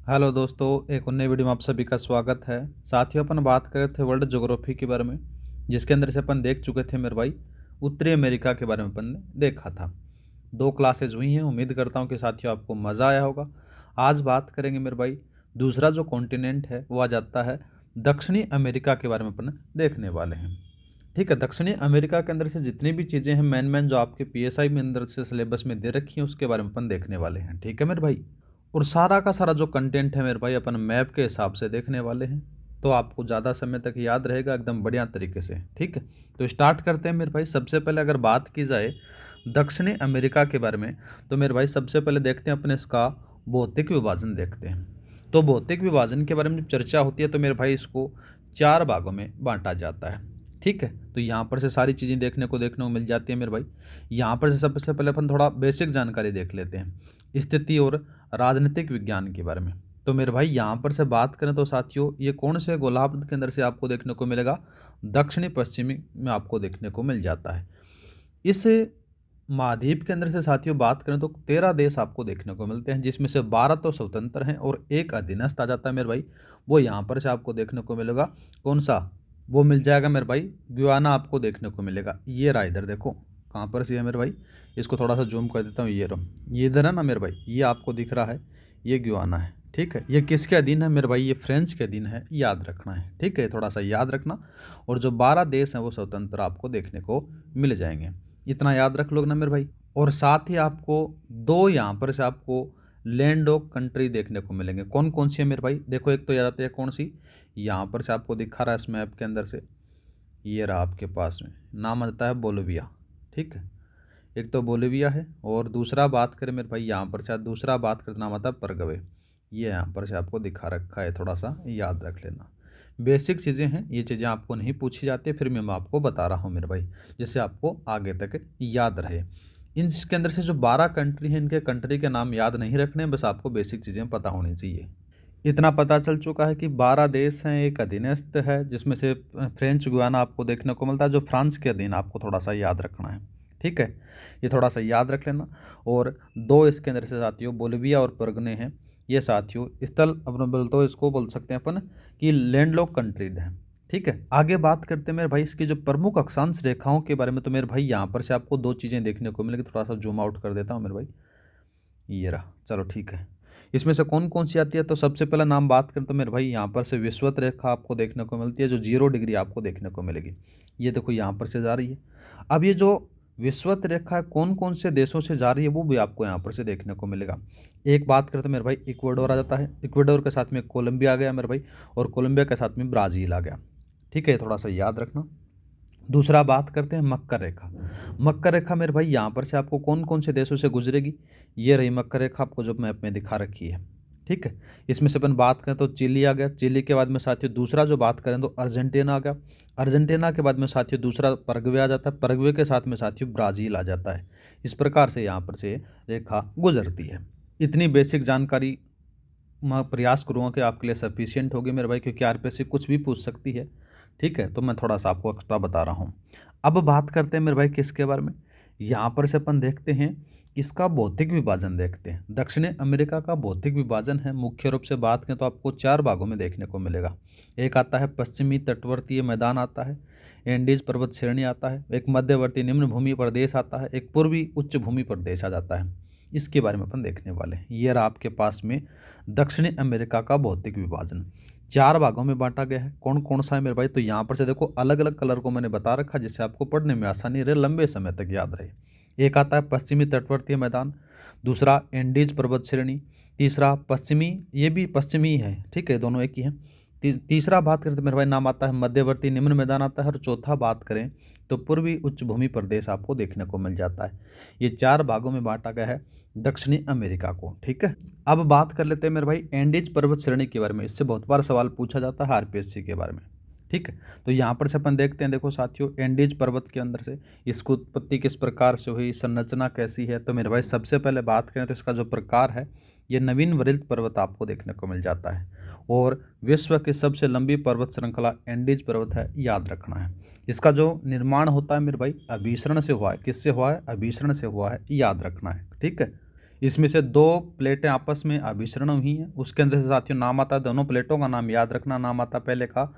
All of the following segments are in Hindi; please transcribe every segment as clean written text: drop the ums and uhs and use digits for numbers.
हेलो दोस्तों, एक और नई वीडियो में आप सभी का स्वागत है। साथियों, अपन बात कर रहे थे वर्ल्ड ज्योग्राफी के बारे में, जिसके अंदर से अपन देख चुके थे मेरे भाई उत्तरी अमेरिका के बारे में अपन ने देखा था। 2 क्लासेज हुई हैं। उम्मीद करता हूँ कि साथियों आपको मज़ा आया होगा। आज बात करेंगे मेरे भाई, दूसरा जो कॉन्टिनेंट है वो आ जाता है दक्षिणी अमेरिका के बारे में अपन देखने वाले हैं। ठीक है, दक्षिणी अमेरिका के अंदर से जितनी भी चीज़ें हैं मेन मेन जो आपके पीएसआई में अंदर से सिलेबस में दे रखी हैं उसके बारे में अपन देखने वाले हैं। ठीक है मेरे भाई, और सारा का सारा जो कंटेंट है मेरे भाई अपन मैप के हिसाब से देखने वाले हैं, तो आपको ज़्यादा समय तक याद रहेगा एकदम बढ़िया तरीके से। ठीक है, तो स्टार्ट करते हैं मेरे भाई। सबसे पहले अगर बात की जाए दक्षिणी अमेरिका के बारे में, तो मेरे भाई सबसे पहले देखते हैं अपने इसका भौतिक विभाजन देखते हैं। तो भौतिक विभाजन के बारे में जब चर्चा होती है तो मेरे भाई इसको 4 भागों में बांटा जाता है। ठीक है, तो यहाँ पर से सारी चीज़ें देखने को मिल जाती है मेरे भाई। यहाँ पर से सबसे पहले अपन थोड़ा बेसिक जानकारी देख लेते हैं स्थिति और राजनीतिक विज्ञान के बारे में। तो मेरे भाई यहाँ पर से बात करें तो साथियों, ये कौन से गोलार्ध के अंदर से आपको देखने को मिलेगा? दक्षिणी पश्चिमी में आपको देखने को मिल जाता है। इस महाद्वीप के अंदर से साथियों बात करें तो 13 देश आपको देखने को मिलते हैं, जिसमें से 12 तो स्वतंत्र हैं और एक अधीनस्थ आ जाता है मेरे भाई। वो यहाँ पर से आपको देखने को मिलेगा। कौन सा? वो मिल जाएगा मेरे भाई, गुयाना आपको देखने को मिलेगा। ये रहा, इधर देखो कहाँ पर से है मेरे भाई। इसको थोड़ा सा जूम कर देता हूँ। ये रहो, ये इधर है ना मेरे भाई, ये आपको दिख रहा है, ये गुयाना है। ठीक है, ये किसके अधीन है मेरे भाई? ये फ्रेंच के अधीन है, याद रखना है। ठीक है, थोड़ा सा याद रखना। और जो 12 देश हैं वो स्वतंत्र आपको देखने को मिल जाएंगे। इतना याद रख लो ना मेरे भाई। और साथ ही आपको दो यहाँ पर से आपको लैंड ऑफ कंट्री देखने को मिलेंगे। कौन कौन सी है मेरे भाई? देखो, एक तो याद आती है कौन सी, यहाँ पर से आपको दिखा रहा है इस मैप के अंदर से, ये रहा आपके पास में, नाम आता है बोलिविया। ठीक है, एक तो बोलिविया है, और दूसरा बात करें मेरे भाई यहाँ पर से दूसरा बात करें तो नाम आता है परग्वे। ये यहाँ पर से आपको दिखा रखा है, थोड़ा सा याद रख लेना। बेसिक चीज़ें हैं, ये चीज़ें आपको नहीं पूछी जाती, फिर मैं आपको बता रहा हूँ मेरे भाई, जिससे आपको आगे तक याद रहे। इनके अंदर से जो 12 कंट्री हैं, इनके कंट्री के नाम याद नहीं रखने, बस आपको बेसिक चीज़ें पता होनी चाहिए। इतना पता चल चुका है कि 12 देश हैं, एक अधीनस्थ है, जिसमें से फ्रेंच गुयाना आपको देखने को मिलता है, जो फ्रांस के अधीन आपको थोड़ा सा याद रखना है। ठीक है, ये थोड़ा सा याद रख लेना। और दो इसके अंदर से साथियों बोलिविया और परगने हैं। ये साथियों स्थल अपन बोलते हो, इसको बोल सकते हैं अपन कि लैंडलॉक कंट्रीज हैं। ठीक है, आगे बात करते हैं मेरे भाई इसकी जो प्रमुख अक्षांश रेखाओं के बारे में। तो मेरे भाई यहाँ पर से आपको दो चीज़ें देखने को मिलेगी, थोड़ा सा जूम आउट कर देता हूँ मेरे भाई। ये रहा, चलो ठीक है। इसमें से कौन कौन सी आती है? तो सबसे पहला नाम बात करें तो मेरे भाई यहाँ पर से विषुवत रेखा आपको देखने को मिलती है, जो 0 डिग्री आपको देखने को मिलेगी। ये देखो यहाँ पर से जा रही है। अब ये जो विषुवत रेखा है कौन कौन से देशों से जा रही है वो भी आपको यहाँ पर से देखने को मिलेगा। एक बात करें तो मेरे भाई इक्वाडोर आ जाता है, इक्वाडोर के साथ में कोलंबिया आ गया मेरे भाई, और कोलंबिया के साथ में ब्राज़ील आ गया। ठीक है, थोड़ा सा याद रखना। दूसरा बात करते हैं मकर रेखा। मकर रेखा मेरे भाई यहाँ पर से आपको कौन कौन से देशों से गुजरेगी? ये रही मकर रेखा, आपको जो मैप में दिखा रखी है। ठीक है, इसमें से अपन बात करें तो चिली आ गया, चिली के बाद में साथियों दूसरा जो बात करें तो अर्जेंटीना आ गया, अर्जेंटीना के बाद में साथियों दूसरा परग्वे आ जाता है, परग्वे के साथ में साथियों ब्राज़ील आ जाता है। इस प्रकार से यहाँ पर से रेखा गुजरती है। इतनी बेसिक जानकारी मैं प्रयास करूँगा कि आपके लिए सफिशियंट होगी मेरे भाई, क्योंकि आरपीएससी कुछ भी पूछ सकती है। ठीक है, तो मैं थोड़ा सा आपको एक्स्ट्रा बता रहा हूँ। अब बात करते हैं मेरे भाई किसके बारे में? यहाँ पर से अपन देखते हैं इसका भौतिक विभाजन देखते हैं। दक्षिणी अमेरिका का भौतिक विभाजन है, मुख्य रूप से बात करें तो आपको 4 भागों में देखने को मिलेगा। एक आता है पश्चिमी तटवर्तीय मैदान आता है, एंडीज पर्वत श्रेणी आता है, एक मध्यवर्ती निम्न भूमि प्रदेश आता है, एक पूर्वी उच्च भूमि प्रदेश आ जाता है। इसके बारे में अपन देखने वाले हैं। ये रहा आपके पास में दक्षिणी अमेरिका का भौतिक विभाजन। 4 भागों में बांटा गया है। कौन कौन सा है मेरे भाई? तो यहाँ पर से देखो अलग अलग कलर को मैंने बता रखा, जिससे आपको पढ़ने में आसानी रहे, लंबे समय तक याद रहे। एक आता है पश्चिमी तटवर्तीय मैदान, दूसरा एंडीज पर्वत श्रेणी, तीसरा पश्चिमी, ये भी पश्चिमी है। ठीक है, दोनों एक ही हैं। तीसरा बात करें तो मेरे भाई नाम आता है मध्यवर्ती निम्न मैदान आता है, और चौथा बात करें तो पूर्वी उच्च भूमि प्रदेश आपको देखने को मिल जाता है। ये 4 भागों में बांटा गया है दक्षिणी अमेरिका को। ठीक है, अब बात कर लेते हैं मेरे भाई एंडीज पर्वत श्रेणी के बारे में। इससे बहुत बार सवाल पूछा जाता है आरपीएससी के बारे में। ठीक है, तो यहाँ पर से अपन देखते हैं, देखो साथियों एंडीज पर्वत के अंदर से इसकी उत्पत्ति किस प्रकार से हुई, संरचना कैसी है। तो मेरे भाई सबसे पहले बात करें तो इसका जो प्रकार है, ये नवीन वरिल्थ पर्वत आपको देखने को मिल जाता है, और विश्व की सबसे लंबी पर्वत श्रृंखला एंडीज पर्वत है, याद रखना है। इसका जो निर्माण होता है मेरे भाई अभिसरण से हुआ है। किससे हुआ है? अभिसरण से हुआ है, याद रखना है। ठीक है, इसमें से दो प्लेटें आपस में अभिसरण हुई हैं, उसके अंदर से साथियों नाम आता है, दोनों प्लेटों का नाम याद रखना। नाम आता है पहले का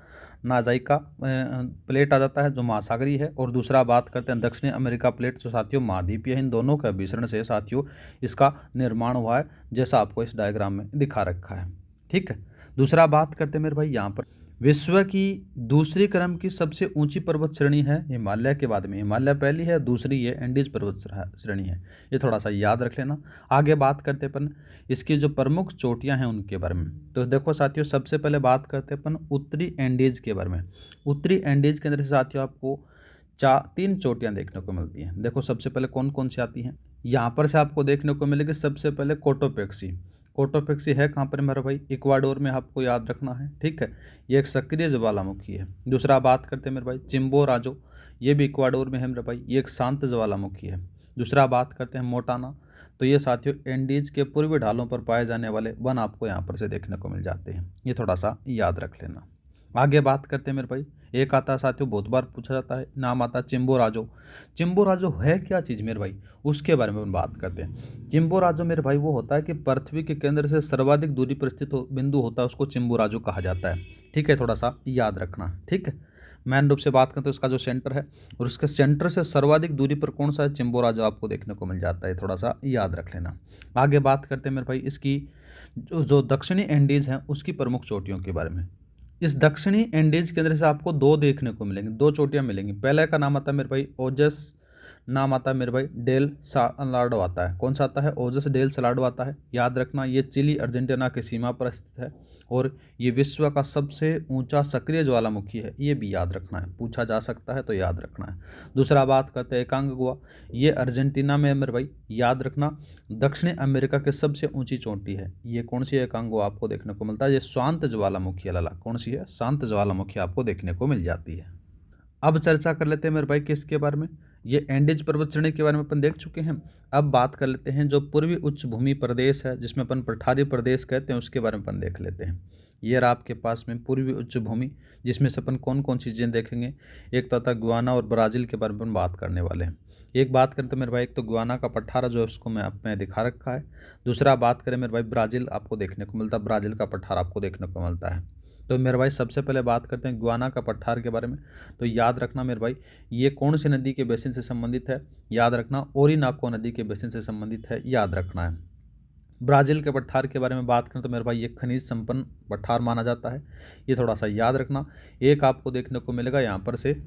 नाजाइका प्लेट आ जाता है जो महासागरीय है, और दूसरा बात करते हैं दक्षिणी अमेरिका प्लेट जो साथियों महाद्वीपीय है। इन दोनों के अभिसरण से साथियों इसका निर्माण हुआ है, जैसा आपको इस डायग्राम में दिखा रखा है। ठीक है, दूसरा बात करते हैं मेरे भाई यहाँ पर विश्व की दूसरी क्रम की सबसे ऊंची पर्वत श्रेणी है हिमालय के बाद में। हिमालय पहली है, दूसरी ये एंडीज पर्वत श्रेणी है, ये थोड़ा सा याद रख लेना। आगे बात करते अपन इसकी जो प्रमुख चोटियां हैं उनके बारे में। तो देखो साथियों, सबसे पहले बात करते अपन उत्तरी एंडीज के बारे में। उत्तरी एंडीज के अंदर से साथियों आपको तीन चोटियां देखने को मिलती हैं। देखो सबसे पहले कौन कौन सी आती हैं, यहाँ पर से आपको देखने को मिलेगी सबसे पहले कोटोपेक्सी। कोटोपेक्सी है कहाँ पर मेरे भाई, इक्वाडोर में, आपको याद रखना है। ठीक है, ये एक सक्रिय ज्वालामुखी है। दूसरा बात करते हैं मेरे भाई चिम्बोराजो, ये भी इक्वाडोर में है मेरे भाई, ये एक शांत ज्वालामुखी है। दूसरा बात करते हैं मोटाना, तो ये साथियों एंडीज के पूर्वी ढालों पर पाए जाने वाले वन आपको यहाँ पर से देखने को मिल जाते हैं, ये थोड़ा सा याद रख लेना। आगे बात करते हैं मेरे भाई, एक आता है साथियों बहुत बार पूछा जाता है, नाम आता है चिम्बोराजो। चिम्बोराजो है क्या चीज़ मेरे भाई, उसके बारे में हम बात करते हैं। चिम्बोराजो मेरे भाई वो होता है कि पृथ्वी के केंद्र से सर्वाधिक दूरी पर स्थित बिंदु होता है, उसको चिम्बोराजो कहा जाता है। ठीक है, थोड़ा सा याद रखना। ठीक है, मेन रूप से बात करते हैं उसका जो सेंटर है, और उसके सेंटर से सर्वाधिक दूरी पर कौन सा है, चिम्बोराजो आपको देखने को मिल जाता है, थोड़ा सा याद रख लेना। आगे बात करते हैं मेरे भाई इसकी जो दक्षिणी एंडीज़ हैं उसकी प्रमुख चोटियों के बारे में। इस दक्षिणी एंडीज के अंदर से आपको दो देखने को मिलेंगे, दो चोटियां मिलेंगी। पहले का नाम आता है मेरे भाई ओजस, नाम आता है मेरे भाई डेल सलाडो आता है। कौन सा आता है, ओजस डेल सलाडो आता है। याद रखना ये चिली अर्जेंटीना की सीमा पर स्थित है, और ये विश्व का सबसे ऊंचा सक्रिय ज्वालामुखी है, ये भी याद रखना है, पूछा जा सकता है तो याद रखना है। दूसरा बात करते हैं एकांगुआ, ये अर्जेंटीना में है मेरे भाई, याद रखना। दक्षिणी अमेरिका की सबसे ऊंची चोटी है, ये कौन सी है, एकांगुआ आपको देखने को मिलता है। ये शांत ज्वालामुखी है लाला, कौन सी है, शांत ज्वालामुखी आपको देखने को मिल जाती है। अब चर्चा कर लेते हैं मेरे भाई किसके बारे में, ये एंडीज पर्वत श्रेणी के बारे में अपन देख चुके हैं। अब बात कर लेते हैं जो पूर्वी उच्च भूमि प्रदेश है, जिसमें अपन पठारी प्रदेश कहते हैं, उसके बारे में अपन देख लेते हैं। ये रहा आपके पास में पूर्वी उच्च भूमि, जिसमें से अपन कौन कौन सी चीज़ें देखेंगे। एक तो आता है गुयाना और ब्राज़ील के बारे में अपन बात करने वाले हैं। एक बात करें तो मेरे भाई, एक तो गुयाना का पठारा जो है उसको मैं आप में दिखा रखा है। दूसरा बात करें मेरे भाई, ब्राज़ील आपको देखने को मिलता है, ब्राज़ील का पठार आपको देखने को मिलता है। तो मेरे भाई सबसे पहले बात करते हैं गुयाना का पठार के बारे में। तो याद रखना मेरे भाई, ये कौन सी नदी के बेसिन से संबंधित है, याद रखना ओरिनाको नदी के बेसिन से संबंधित है, याद रखना है। ब्राज़ील के पठार के बारे में बात करें तो मेरे भाई ये खनिज संपन्न पठार माना जाता है, ये थोड़ा सा याद रखना। एक आपको देखने को मिलेगा यहाँ पर से,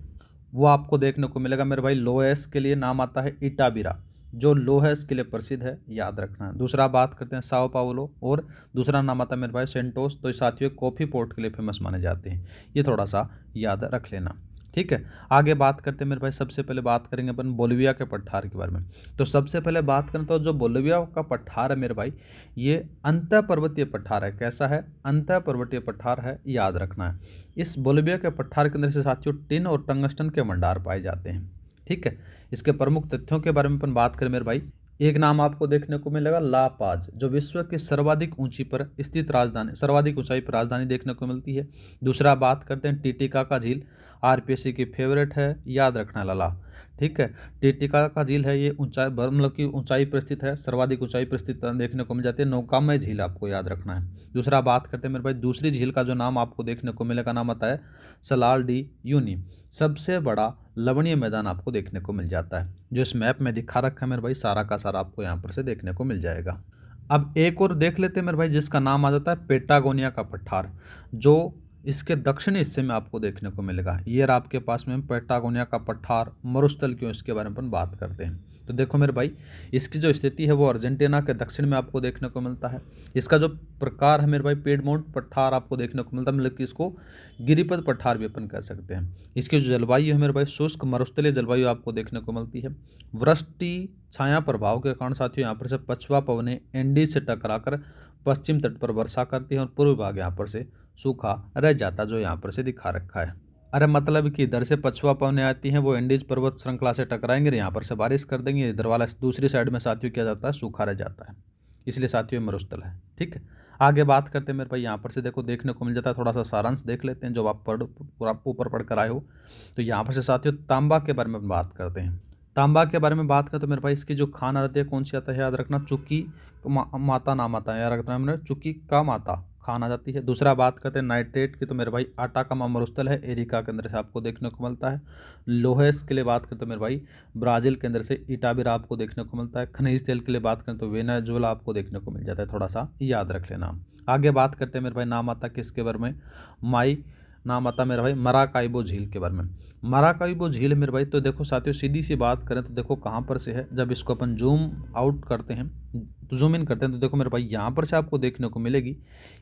वो आपको देखने को मिलेगा मेरे भाई लोएस के लिए, नाम आता है इटाबिरा, जो लोहेस के लिए प्रसिद्ध है, याद रखना है। दूसरा बात करते हैं साओ पाउलो, और दूसरा नाम आता है मेरे भाई सेंटोस, तो साथियों कॉफ़ी पोर्ट के लिए फेमस माने जाते हैं, ये थोड़ा सा याद रख लेना। ठीक है, आगे बात करते हैं मेरे भाई, सबसे पहले बात करेंगे अपन बोलिविया के पठार के बारे में। तो सबसे पहले बात करें तो जो बोलिविया का पठार है मेरे भाई, ये अंतः पर्वतीय पठार है। कैसा है, अंतः पर्वतीय पठार है, याद रखना है। इस बोलिविया के पठार के अंदर से साथियों टिन और टंगस्टन के भंडार पाए जाते हैं। ठीक है, इसके प्रमुख तथ्यों के बारे में अपन बात करें मेरे भाई, एक नाम आपको देखने को मिलेगा ला पाज, जो विश्व की सर्वाधिक ऊंची पर स्थित राजधानी, सर्वाधिक ऊंचाई पर राजधानी देखने को मिलती है। दूसरा बात करते हैं टिटिकाका झील, आरपीएससी की फेवरेट है, याद रखना लाला। ठीक है, टिटिकाका झील है, ये ऊंचाई मतलब की ऊंचाई पर स्थित है, सर्वाधिक ऊंचाई पर स्थित देखने को मिल जाती है। नौकामय झील आपको याद रखना है। दूसरा बात करते हैं मेरे भाई, दूसरी झील का जो नाम आपको देखने को मिलेगा, नाम आता है सलाल डी यूनी। सबसे बड़ा लवणीय मैदान आपको देखने को मिल जाता है, जो इस मैप में दिखा रखा है मेरे भाई, सारा का सारा आपको यहाँ पर से देखने को मिल जाएगा। अब एक और देख लेते हैं मेरे भाई, जिसका नाम आ जाता है पेटागोनिया का पठार, जो इसके दक्षिणी हिस्से में आपको देखने को मिलेगा। ये रहा आपके पास में पेटागोनिया का पठार, मरुस्थल क्यों, इसके बारे में अपन बात करते हैं। तो देखो मेरे भाई, इसकी जो स्थिति है वो अर्जेंटीना के दक्षिण में आपको देखने को मिलता है। इसका जो प्रकार है मेरे भाई, पिएडमोंट पठार आपको देखने को मिलता है, मतलब कि इसको गिरिपद पठार भी अपन कह सकते हैं। इसकी जो जलवायु है मेरे भाई, शुष्क मरुस्थलीय जलवायु आपको देखने को मिलती है। वृष्टि छाया प्रभाव के कारण साथियों यहाँ पर से पछुआ पवनें एंडीज से टकराकर पश्चिम तट पर वर्षा करती हैं, और पूर्व भाग यहाँ पर से सूखा रह जाता, जो यहाँ पर से दिखा रखा है। अरे मतलब कि इधर से पछुआ पवनें आती हैं, वो एंडीज पर्वत श्रृंखला से टकराएंगे, यहाँ पर से बारिश कर देंगे, इधर वाला दूसरी साइड में साथियों क्या जाता है, सूखा रह जाता है, इसलिए साथियों मरुस्थल है। ठीक है, आगे बात करते हैं मेरे भाई, यहाँ पर से देखो देखने को मिल जाता है, थोड़ा सा सारांश देख लेते हैं जो आप पूरा ऊपर पढ़ कर आए हो। तो यहाँ पर से साथियों तांबा के बारे में बात करते हैं। तांबा के बारे में बात करें तो मेरे भाई इसकी जो खान आती है कौन सी आता है याद रखना, चुकी माता नाम आता है, याद रखना है मेरे, चुकी का माता खान आ जाती है। दूसरा बात करते हैं नाइट्रेट की, तो मेरे भाई आटाकामा मरुस्थल है, एरिका के अंदर से आपको देखने को मिलता है। लोहेस के लिए बात करें तो मेरे भाई ब्राज़ील के अंदर से इटाबिरा आपको देखने को मिलता है। खनिज तेल के लिए बात करें तो वेनेजुएला आपको देखने को मिल जाता है, थोड़ा सा याद रख लेना। आगे बात करते हैं मेरे भाई नाम आता किसके बारे में, माई नाम आता मेरे भाई मराकाइबो झील के बारे में। मराकाइबो झील मेरे भाई, तो देखो साथियों सीधी सी बात करें तो देखो कहाँ पर से है, जब इसको अपन जूम आउट करते हैं तो जूम इन करते हैं तो देखो मेरे भाई यहाँ पर से आपको देखने को मिलेगी,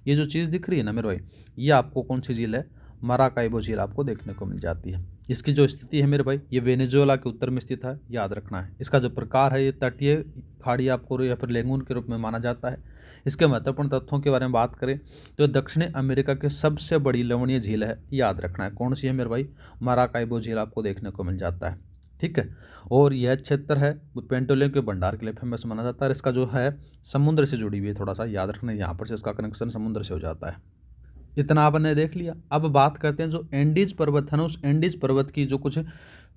ये जो चीज़ दिख रही है ना मेरे भाई, ये आपको कौन सी झील है, मराकाइबो झील आपको देखने को मिल जाती है। इसकी जो स्थिति है मेरे भाई, ये वेनेजुएला के उत्तर में स्थित है, याद रखना है। इसका जो प्रकार है, ये तटीय खाड़ी आपको या फिर लेगून के रूप में माना जाता है। इसके महत्वपूर्ण तथ्यों के बारे में बात करें तो दक्षिणी अमेरिका की सबसे बड़ी लवणीय झील है, याद रखना है। कौन सी है मेरे भाई, माराकाइबो झील आपको देखने को मिल जाता है, ठीक है। और यह क्षेत्र है पेट्रोलियम के भंडार के लिए फेमस माना जाता है। और इसका जो है समुद्र से जुड़ी हुई है, थोड़ा सा याद रखना, यहाँ पर से इसका कनेक्शन समुद्र से हो जाता है। इतना आपने देख लिया। अब बात करते हैं जो एंडीज पर्वत है ना, उस एंडीज पर्वत की जो कुछ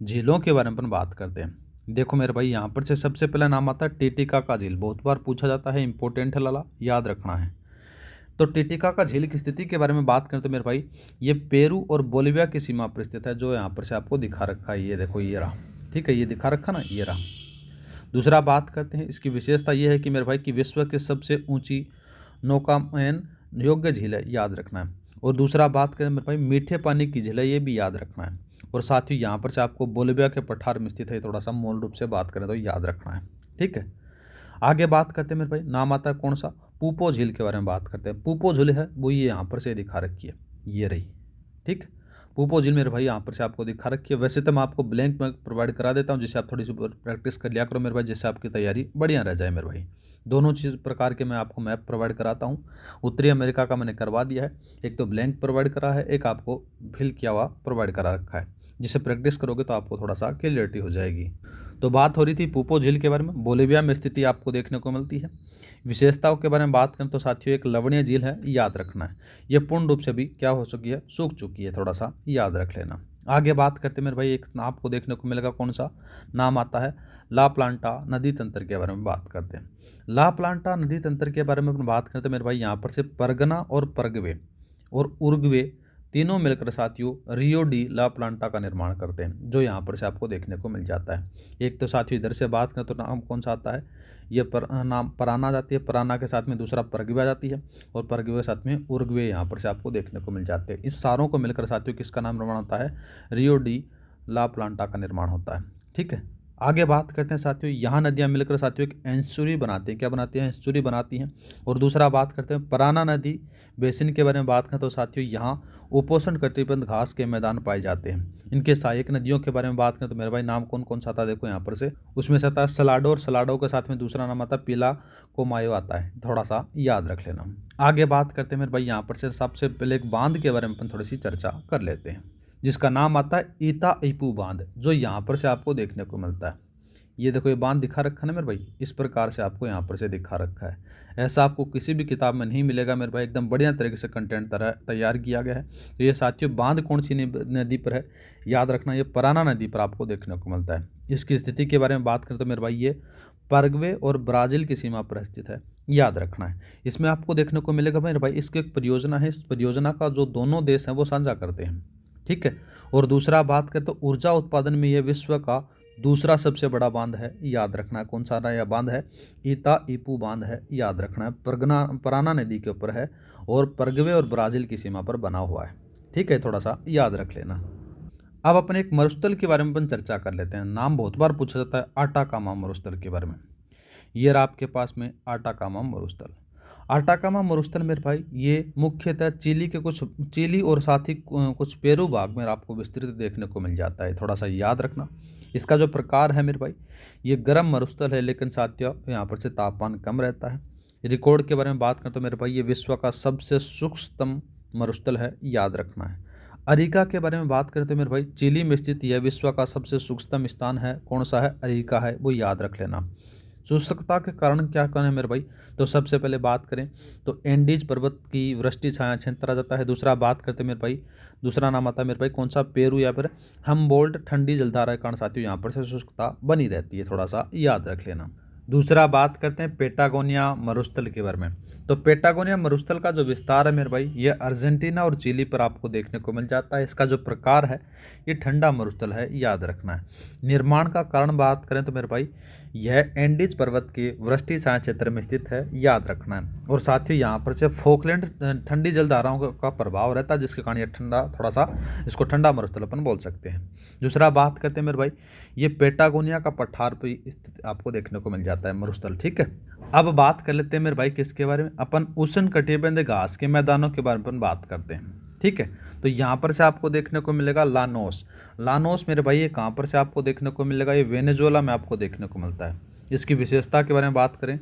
झीलों के बारे में अपन बात करते हैं। देखो मेरे भाई यहाँ पर से सबसे पहला नाम आता है टिटिका का झील, बहुत बार पूछा जाता है, इंपॉर्टेंट है लाला, याद रखना है। तो टिटिका का झील की स्थिति के बारे में बात करें तो मेरे भाई ये पेरू और बोलिविया की सीमा पर स्थित है, जो यहाँ पर से आपको दिखा रखा है, ये देखो ये रहा, ठीक है, ये दिखा रखा ना, ये रहा। दूसरा बात करते हैं, इसकी विशेषता ये है कि मेरे भाई की विश्व की सबसे ऊंची नौकायन योग्य झील है, याद रखना है। और दूसरा बात करें मेरे भाई मीठे पानी की झील है, ये भी याद रखना है। और साथ ही यहाँ पर से आपको बोलिविया के पठार में स्थित है, थोड़ा सा मूल रूप से बात करें तो याद रखना है, ठीक है। आगे बात करते हैं मेरे भाई नाम आता है कौन सा, पूपो झील के बारे में बात करते हैं। पूपो झील है वो ये यहाँ पर से दिखा रखी है, ये रही, ठीक। पूपो झील मेरे भाई यहाँ पर से आपको दिखा रखी है। वैसे तो मैं आपको ब्लैंक में प्रोवाइड करा देता हूँ, जिससे आप थोड़ी सी प्रैक्टिस कर लिया करो मेरे भाई, जिससे आपकी तैयारी बढ़िया रह जाए मेरे भाई। दोनों चीज़ प्रकार के मैं आपको मैप प्रोवाइड कराता हूँ। उत्तरी अमेरिका का मैंने करवा दिया है, एक तो ब्लैंक प्रोवाइड करा है, एक आपको फिल किया हुआ प्रोवाइड करा रखा है, जिससे प्रैक्टिस करोगे तो आपको थोड़ा सा क्लियरिटी हो जाएगी। तो बात हो रही थी पूपो झील के बारे में, बोलिविया में स्थिति आपको देखने को मिलती है। विशेषताओं के बारे में बात करें तो साथियों एक लवणीय झील है, याद रखना है। ये पूर्ण रूप से भी क्या हो चुकी है, सूख चुकी है, थोड़ा सा याद रख लेना। आगे बात करते हैं मेरे भाई, एक आपको देखने को मिलेगा कौन सा, नाम आता है ला प्लांटा नदी तंत्र के बारे में बात करते हैं। ला प्लांटा नदी तंत्र के बारे में अपन बात करते हैं मेरे भाई, यहाँ पर से परगना और परगवे और उर्गवे तीनों मिलकर साथियों रियो डी ला प्लांटा का निर्माण करते हैं, जो यहाँ पर से आपको देखने को मिल जाता है। एक तो साथियों इधर से बात करें तो नाम कौन सा आता है, ये नाम पराना जाती है, पराना के साथ में दूसरा परगवे आ जाती है, और परगवे के साथ में उर्गवे यहाँ पर से आपको देखने को मिल जाते हैं। इस सारों को मिलकर साथियों किसका नाम निर्माण होता है, रियो डी ला प्लांटा का निर्माण होता है, ठीक है। आगे बात करते हैं साथियों, यहाँ नदियाँ मिलकर साथियों एक एंचुरी बनाती हैं, क्या बनाती हैं, एंचुरी बनाती हैं। और दूसरा बात करते हैं पराना नदी बेसिन के बारे में बात करें तो साथियों यहाँ उपोष्ण कटिबंध घास के मैदान पाए जाते हैं। इनके सहायक नदियों के बारे में बात करें तो मेरे भाई नाम कौन कौन सा आता है, देखो यहाँ पर से, उसमें से आता है सलाडो, और सलाडो के साथ में दूसरा नाम आता है पीला कोमायो आता है, थोड़ा सा याद रख लेना। आगे बात करते हैं मेरे भाई, यहाँ पर से सबसे पहले एक बांध के बारे में अपन थोड़ी सी चर्चा कर लेते हैं, जिसका नाम आता है ईता ईपू बांध, जो यहाँ पर से आपको देखने को मिलता है। ये देखो ये बांध दिखा रखा है ना मेरे भाई, इस प्रकार से आपको यहाँ पर से दिखा रखा है। ऐसा आपको किसी भी किताब में नहीं मिलेगा मेरे भाई, एकदम बढ़िया तरीके से कंटेंट तैयार किया गया है। तो ये साथियों बांध कौन सी नदी पर है, याद रखना, ये पराना नदी पर आपको देखने को मिलता है। इसकी स्थिति के बारे में बात करें तो मेरे भाई ये परग्वे और ब्राज़ील की सीमा पर स्थित है, याद रखना है। इसमें आपको देखने को मिलेगा मेरे भाई, इसकी एक परियोजना है, इस परियोजना का जो दोनों देश हैं वो साझा करते हैं, ठीक है। और दूसरा बात करें तो ऊर्जा उत्पादन में ये विश्व का दूसरा सबसे बड़ा बांध है, याद रखना है। कौन सा यह बांध है, ईता ईपू बांध है, याद रखना है। पराना नदी के ऊपर है और परग्वे और ब्राज़ील की सीमा पर बना हुआ है, ठीक है, थोड़ा सा याद रख लेना। अब अपने एक मरुस्थल के बारे में अपन चर्चा कर लेते हैं। नाम बहुत बार पूछा जाता है आटाकामा मरुस्थल के बारे में। ये रहा आपके पास में आटाकामा मरुस्थल। आटाकामा मरुस्थल मेरे भाई ये मुख्यतः चिली और साथ ही कुछ पेरू भाग में आपको विस्तृत देखने को मिल जाता है, थोड़ा सा याद रखना। इसका जो प्रकार है मेरे भाई, ये गर्म मरुस्थल है, लेकिन साथियों यहाँ पर से तापमान कम रहता है। रिकॉर्ड के बारे में बात करें तो मेरे भाई ये विश्व का सबसे सूक्ष्मतम मरुस्थल है, याद रखना है। अरिका के बारे में बात करें तो मेरे भाई चिली में स्थित यह विश्व का सबसे सूक्ष्मतम स्थान है, कौन सा है, अरिका है, वो याद रख लेना। शुष्कता के कारण क्या कारण है मेरे भाई, तो सबसे पहले बात करें तो एंडीज पर्वत की वृष्टि छाया क्षेत्र आ जाता है। दूसरा बात करते हैं मेरे भाई, दूसरा नाम आता है मेरे भाई कौन सा, पेरू या फिर हमबोल्ट ठंडी जलधारा के कारण साथियों यहाँ पर से शुष्कता बनी रहती है, थोड़ा सा याद रख लेना। दूसरा बात करते हैं पेटागोनिया मरुस्थल के बारे में। तो पेटागोनिया मरुस्थल का जो विस्तार है मेरे भाई, ये अर्जेंटीना और चिली पर आपको देखने को मिल जाता है। इसका जो प्रकार है ये ठंडा मरुस्थल है, याद रखना है। निर्माण का कारण बात करें तो मेरे भाई यह एंडीज पर्वत के वृष्टि छाया क्षेत्र में स्थित है, याद रखना है। और साथ ही यहाँ पर से फोकलैंड ठंडी जलधाराओं का प्रभाव रहता है, जिसके कारण यह ठंडा, थोड़ा सा इसको ठंडा मरुस्थल अपन बोल सकते हैं। दूसरा बात करते हैं मेरे भाई, ये पेटागोनिया का पठार पर स्थित आपको देखने को मिल जाता है मरुस्थल, ठीक है। अब बात कर लेते हैं मेरे भाई किसके बारे में, अपन उष्ण कटिबंधीय घास के मैदानों के बारे में अपन बात करते हैं, ठीक है। तो यहाँ पर से आपको देखने को मिलेगा लानोस। लानोस मेरे भाई ये कहाँ पर से आपको देखने को मिलेगा, ये वेनेजुएला में आपको देखने को मिलता है। इसकी विशेषता के बारे में बात करें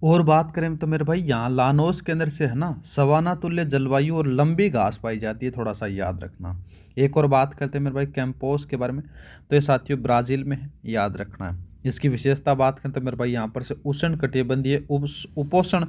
और बात करें तो मेरे भाई यहाँ लानोस के अंदर से है ना सवाना तुल्य जलवायु और लंबी घास पाई जाती है, थोड़ा सा याद रखना। एक और बात करते हैं मेरे भाई कैंपोस के बारे में, तो ये साथियों ब्राज़ील में है, याद रखना है। इसकी विशेषता बात करें तो मेरे भाई यहाँ पर से उष्ण कटिबंधीय उपोष्ण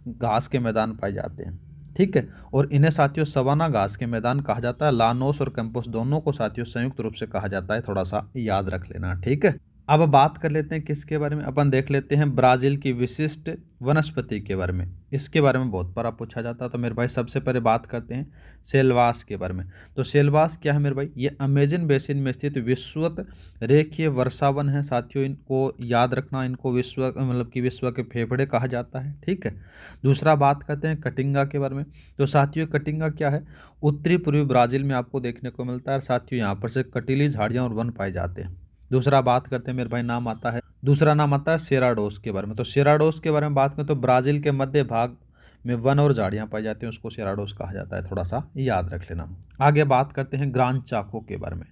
घास के मैदान पाए जाते हैं, ठीक है। और इन्हें साथियों सवाना घास के मैदान कहा जाता है। लानोस और कैंपोस दोनों को साथियों संयुक्त रूप से कहा जाता है, थोड़ा सा याद रख लेना, ठीक है। अब बात कर लेते हैं किसके बारे में, अपन देख लेते हैं ब्राज़ील की विशिष्ट वनस्पति के बारे में। इसके बारे में बहुत बार पूछा जाता है। तो मेरे भाई सबसे पहले बात करते हैं सेलवास के बारे में। तो सेलवास क्या है मेरे भाई, ये अमेजन बेसिन में स्थित विश्वत रेखीय वर्षावन है साथियों। इनको याद रखना, इनको विश्व मतलब कि विश्व के फेफड़े कहा जाता है, ठीक है। दूसरा बात करते हैं कटिंगा के बारे में। तो साथियों कटिंगा क्या है, उत्तरी पूर्वी ब्राज़ील में आपको देखने को मिलता है। साथियों यहाँ पर से कटीली झाड़ियाँ और वन पाए जाते हैं। दूसरा बात करते हैं मेरे भाई, दूसरा नाम आता है सेराडोस के बारे में। तो सेराडोस के बारे में बात करें तो ब्राज़ील के मध्य भाग में वन और झाड़ियाँ पाई जाती हैं, उसको सेराडोस कहा जाता है, थोड़ा सा याद रख लेना। आगे बात करते हैं ग्रान चाको के बारे में।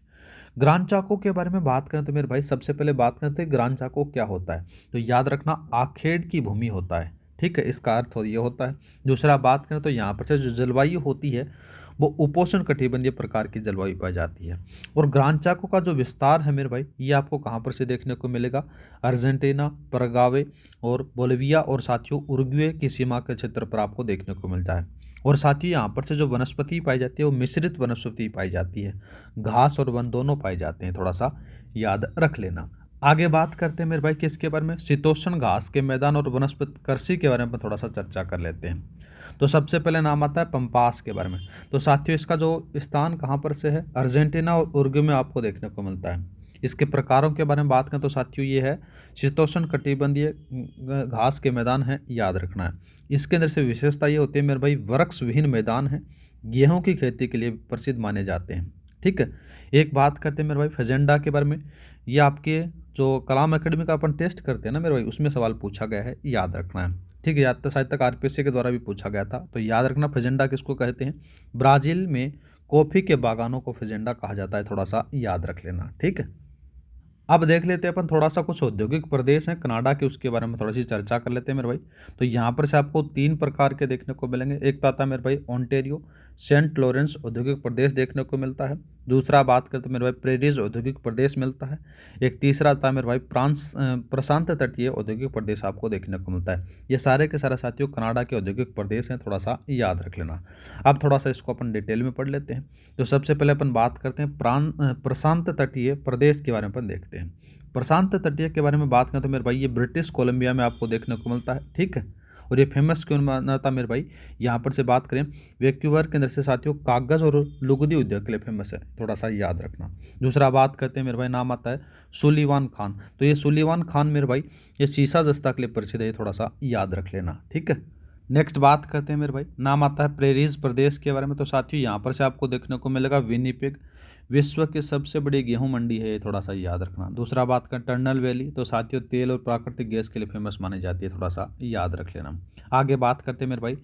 ग्रान चाको के बारे में बात करें तो मेरे भाई सबसे पहले बात करते हैं ग्रान चाको क्या होता है। तो याद रखना आखेड़ की भूमि होता है, ठीक है, इसका अर्थ ये होता है। दूसरा बात करें तो यहाँ पर से जो जलवायु होती है वो उपोष्ण कटिबंधीय प्रकार की जलवायु पाई जाती है। और ग्रान चाको का जो विस्तार है मेरे भाई, ये आपको कहाँ पर से देखने को मिलेगा, अर्जेंटीना, परग्वे और बोलिविया और साथियों उरुग्वे की सीमा के क्षेत्र पर आपको देखने को मिलता है। और साथ ही यहाँ पर से जो वनस्पति पाई जाती है वो मिश्रित वनस्पति पाई जाती है, घास और वन दोनों पाए जाते हैं, थोड़ा सा याद रख लेना। आगे बात करते हैं मेरे भाई किसके बारे में, शीतोष्ण घास के मैदान और वनस्पति कृषि के बारे में थोड़ा सा चर्चा कर लेते हैं। तो सबसे पहले नाम आता है पंपास के बारे में। तो साथियों इसका जो स्थान कहाँ पर से है, अर्जेंटीना और उरुग्वे में आपको देखने को मिलता है। इसके प्रकारों के बारे में बात करें तो साथियों ये है शीतोष्ण कटिबंधीय घास के मैदान है, याद रखना है। इसके अंदर से विशेषता ये होती है मेरे भाई वृक्ष विहीन मैदान है, गेहूं की खेती के लिए प्रसिद्ध माने जाते हैं, ठीक है। एक बात करते हैं मेरे भाई फजेंडा के बारे में। ये आपके जो कलाम एकेडमी का अपन टेस्ट करते हैं ना मेरे भाई, उसमें सवाल पूछा गया है, याद रखना है, ठीक है। याद तो शायद तक आरपीएससी के द्वारा भी पूछा गया था। तो याद रखना फजेंडा किसको कहते हैं, ब्राज़ील में कॉफ़ी के बागानों को फजेंडा कहा जाता है, थोड़ा सा याद रख लेना, ठीक है। अब देख लेते हैं अपन थोड़ा सा कुछ औद्योगिक प्रदेश हैं कनाडा के, उसके बारे में थोड़ी सी चर्चा कर लेते हैं मेरे भाई। तो यहाँ पर से आपको 3 प्रकार के देखने को मिलेंगे। एक तो आता है मेरे भाई ओंटेरियो सेंट लॉरेंस औद्योगिक प्रदेश देखने को मिलता है। दूसरा बात करते हैं मेरे भाई प्रेरीज औद्योगिक प्रदेश मिलता है। एक तीसरा आता है मेरे भाई प्रशांत तटीय औद्योगिक प्रदेश आपको देखने को मिलता है। ये सारे के सारे साथियों कनाडा के औद्योगिक प्रदेश हैं, थोड़ा सा याद रख लेना। अब थोड़ा सा इसको अपन डिटेल में पढ़ लेते हैं। तो सबसे पहले अपन बात करते हैं प्रशांत तटीय प्रदेश के बारे में अपन देखते हैं। प्रशांत तटीय के बारे में बात करें तो मेरे भाई ये ब्रिटिश कोलंबिया में आपको देखने को मिलता है, ठीक है। और ये फेमस क्यों माना था मेरे भाई, यहाँ पर से बात करें वैंकूवर के अंदर से साथियों कागज़ और लुगदी उद्योग के लिए फेमस है, थोड़ा सा याद रखना। दूसरा बात करते हैं मेरे भाई, नाम आता है सुलीवान खान। तो ये सुलीवान खान मेरे भाई ये शीशा जस्ता के लिए प्रसिद्ध है, थोड़ा सा याद रख लेना, ठीक है। नेक्स्ट बात करते हैं मेरे भाई, नाम आता है प्रेरीज प्रदेश के बारे में। तो साथियों यहाँ पर से आपको देखने को मिलेगा विनिपेग, विश्व की सबसे बड़ी गेहूं मंडी है, ये थोड़ा सा याद रखना। दूसरा बात करें टर्नल वैली, तो साथियों तेल और प्राकृतिक गैस के लिए फेमस मानी जाती है, थोड़ा सा याद रख लेना। आगे बात करते हैं मेरे भाई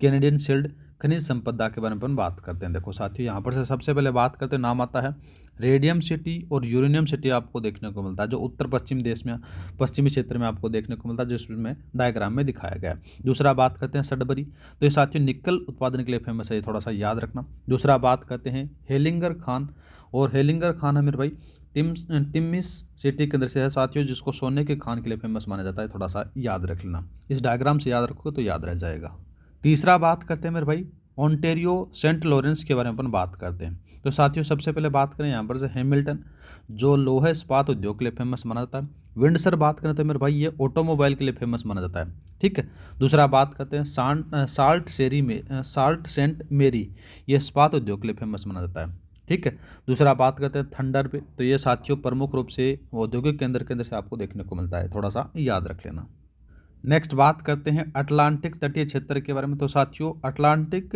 कैनेडियन शील्ड खनिज संपदा के बारे में अपन बात करते हैं। देखो साथियों यहाँ पर से सबसे पहले बात करते हैं, नाम आता है रेडियम सिटी और यूरेनियम सिटी आपको देखने को मिलता है, जो उत्तर पश्चिम देश में पश्चिमी क्षेत्र में आपको देखने को मिलता है, जिसमें डायग्राम में दिखाया गया है। दूसरा बात करते हैं सडबरी, तो ये साथियों निकल उत्पादन के लिए फेमस है, ये थोड़ा सा याद रखना। दूसरा बात करते हैं हेलिंगर खान, और हेलिंगर खान है मेरे भाई टिमिस सिटी केंद्र से है साथियों, जिसको सोने के खान के लिए फेमस माना जाता है। थोड़ा सा याद रख लेना, इस डायग्राम से याद रखो तो याद रह जाएगा। तीसरा बात करते हैं मेरे भाई ओंटेरियो सेंट लॉरेंस के बारे में अपन बात करते हैं। तो साथियों सबसे पहले बात करें यहाँ पर से हैमिल्टन, जो लोहे इस्पात उद्योग के लिए फेमस माना जाता है। विंडसर बात करें तो मेरे भाई ये ऑटोमोबाइल के लिए फेमस माना जाता है। ठीक है। दूसरा बात करते हैं साल्ट सेंट मेरी, ये इस्पात उद्योग के लिए फेमस माना जाता है। ठीक है। दूसरा बात करते हैं थंडर पे, तो ये साथियों प्रमुख रूप से औद्योगिक केंद्र के अंदर से आपको देखने को मिलता है, थोड़ा सा याद रख लेना। नेक्स्ट बात करते हैं अटलांटिक तटीय क्षेत्र के बारे में। तो साथियों अटलांटिक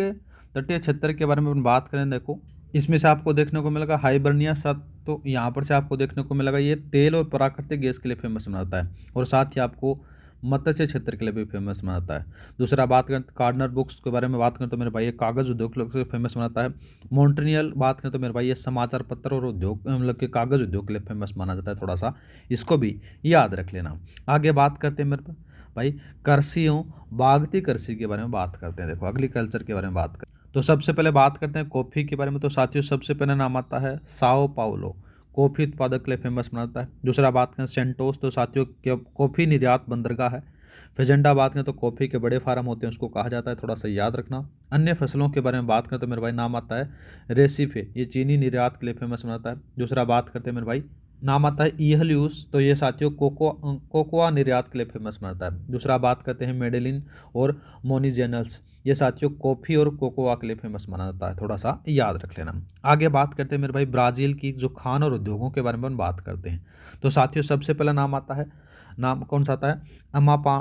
तटीय क्षेत्र के बारे में अपन बात करें, देखो इसमें से आपको देखने को मिलेगा हाइबरनिया साथ, तो यहाँ पर से आपको देखने को मिलेगा ये तेल और प्राकृतिक गैस के लिए फेमस बनाता है, और साथ ही आपको मत्स्य क्षेत्र के लिए भी फेमस बनाता है। दूसरा बात करें कार्डनर बुक्स के बारे में बात करें तो मेरे भाई ये कागज़ उद्योग के लिए फेमस बनाता है। मॉन्ट्रियल बात करें तो मेरे भाई ये समाचार पत्र और उद्योग मतलब कि कागज़ उद्योग के लिए फेमस माना जाता है, थोड़ा सा इसको भी याद रख लेना। आगे बात करते हैं मेरे भाई कृषियों भागती कृषि के बारे में बात करते हैं। देखो एग्रीकल्चर के बारे में बात करें तो सबसे पहले बात करते हैं कॉफ़ी के बारे में। तो साथियों सबसे पहले नाम आता है साओ पाउलो, कॉफ़ी उत्पादक के लिए फेमस बनाता है। दूसरा बात करें सेंटोस, तो साथियों कॉफ़ी निर्यात बंदरगाह है। फेजेंडा बात करें तो कॉफ़ी के बड़े फार्म होते हैं उसको कहा जाता है, थोड़ा सा याद रखना। अन्य फसलों के बारे में बात करें तो मेरे भाई नाम आता है रेसिफे, ये चीनी निर्यात के लिए फेमस बनाता है। दूसरा बात करते हैं मेरे भाई नाम आता है ईहल्यूस, तो ये साथियों कोकोआ निर्यात के लिए फेमस बनाता है। दूसरा बात करते हैं मेडेलिन और मोनिजेनल्स, ये साथियों कॉफ़ी और कोकोआ के लिए फेमस माना जाता है, थोड़ा सा याद रख लेना। आगे बात करते हैं मेरे भाई ब्राज़ील की जो खान और उद्योगों के बारे में हम बात करते हैं। तो साथियों सबसे पहला नाम आता है, नाम कौन सा आता है, अमापा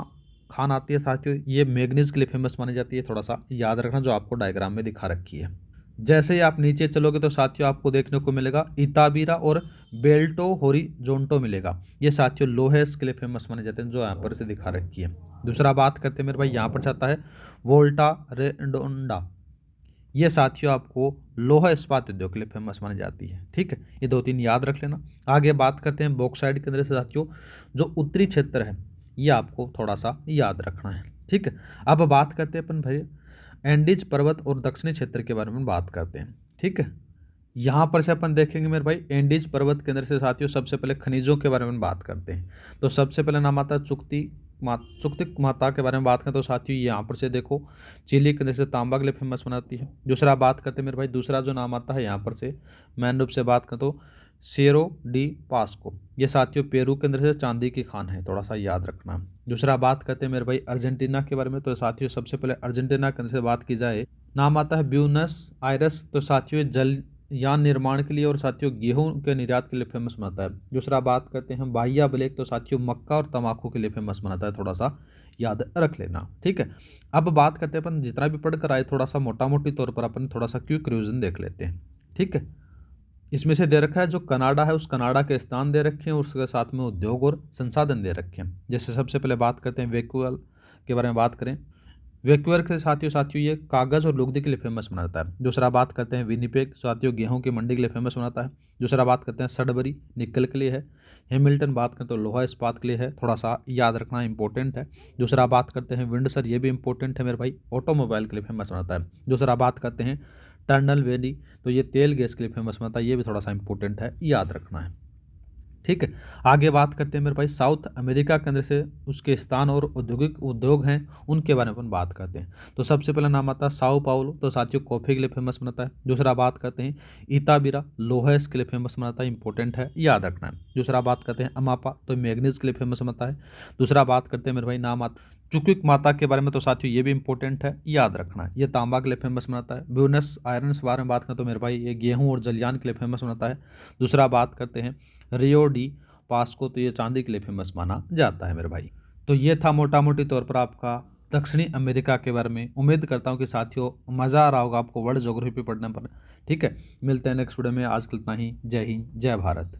खान आती है साथियों, ये मैग्नीज के लिए फेमस मानी जाती है, थोड़ा सा याद रखना जो आपको डायग्राम में दिखा रखी है। जैसे ही आप नीचे चलोगे तो साथियों आपको देखने को मिलेगा इताबीरा और बेल्टो होरिजोंटो मिलेगा, ये साथियों लोहे के लिए फेमस माने जाते हैं, जो यहाँ पर से दिखा रखी है। दूसरा बात करते हैं मेरे भाई यहाँ पर आता है वोल्टा रेडोंडा, ये साथियों आपको लोहा इस्पात उद्योग के लिए फेमस मानी जाती है। ठीक है, ये दो तीन याद रख लेना। आगे बात करते हैं बॉक्साइट के अंदर से साथियों जो उत्तरी क्षेत्र है ये आपको थोड़ा सा याद रखना है। ठीक है। अब बात करते हैं अपन भाई एंडीज पर्वत और दक्षिणी क्षेत्र के बारे में बात करते हैं। ठीक है। यहाँ पर से अपन देखेंगे मेरे भाई एंडीज पर्वत के अंदर से साथियों सबसे पहले खनिजों के बारे में बात करते हैं। तो सबसे पहले नाम आता है चुक्तिक माता के बारे में बात करें तो साथियों यहाँ पर से देखो चिली के अंदर से तांबा के लिए फेमस बनाती है। दूसरा बात करते हैं मेरे भाई दूसरा जो नाम आता है यहाँ पर से मैन रूप से बात करें तो सेरो डी पास्को, ये साथियों पेरू के अंदर से चांदी की खान है, थोड़ा सा याद रखना। दूसरा बात करते हैं मेरे भाई अर्जेंटीना के बारे में। तो साथियों सबसे पहले अर्जेंटीना के अंदर से बात की जाए नाम आता है ब्यूनस आयरस, तो साथियों जल यान निर्माण के लिए और साथियों गेहूं के निर्यात के लिए फेमस बनाता है। दूसरा बात करते हैं बाहिया ब्लैक, तो साथियों मक्का और तंबाकू के लिए फेमस बनाता है, थोड़ा सा याद रख लेना। ठीक है। अब बात करते हैं अपन जितना भी पढ़कर आए थोड़ा सा मोटा मोटी तौर पर अपन थोड़ा सा क्विक रिवीजन देख लेते हैं। ठीक है। इसमें से दे रखा है जो कनाडा है उस कनाडा के स्थान दे रखे हैं और उसके साथ में उद्योग और संसाधन दे रखे हैं। जैसे सबसे पहले बात करते हैं वैंकूवर के बारे में बात करें, वैंकूवर के साथियों ये कागज़ और लुगदी के लिए फेमस बनाता है। दूसरा बात करते हैं विनिपेग, साथियों गेहूं की मंडी के लिए फेमस बनाता है। दूसरा बात करते हैं सडबरी निकल के लिए है। हैमिल्टन बात करें तो लोहा इस्पात के लिए है, थोड़ा सा याद रखना इंपॉर्टेंट है। दूसरा बात करते हैं विंडसर, ये भी इंपॉर्टेंट है मेरे भाई, ऑटोमोबाइल के लिए फेमस बनाता है। दूसरा बात करते हैं टर्नल वैली, तो ये तेल गैस के लिए फेमस बनता है, ये भी थोड़ा सा इंपॉर्टेंट है, याद रखना है। ठीक है। आगे बात करते हैं मेरे भाई साउथ अमेरिका के अंदर से उसके स्थान और औद्योगिक उद्योग हैं उनके बारे में अपन बात करते हैं। तो सबसे पहला नाम आता है साओ पाउलो, तो साथियों कॉफ़ी के लिए फेमस बनाता है। दूसरा बात करते हैं इताबिरा, लोहेस के लिए फेमस बनाता है, इंपॉर्टेंट है, याद रखना है। दूसरा बात करते हैं अमापा, तो मैग्नीज के लिए फेमस बनता है। दूसरा बात करते हैं मेरे भाई नाम आता चुक्विक माता के बारे में, तो साथियों ये भी इंपॉर्टेंट है, याद रखना है, ये तांबा के लिए फेमस बनाता है। ब्यूनस आयरन के बारे में बात करें तो मेरे भाई ये गेहूं और जलयान के लिए फेमस बनाता है। दूसरा बात करते हैं रियो डी पास्को, तो ये चांदी के लिए फेमस माना जाता है मेरे भाई। तो ये था मोटा मोटी तौर पर आपका दक्षिणी अमेरिका के बारे में। उम्मीद करता हूँ कि साथियों मज़ा आ रहा होगा आपको वर्ल्ड ज्योग्राफी पढ़ने पर। ठीक है, मिलते हैं नेक्स्ट वीडियो में, आज के लिए इतना ही। जय हिंद, जय भारत।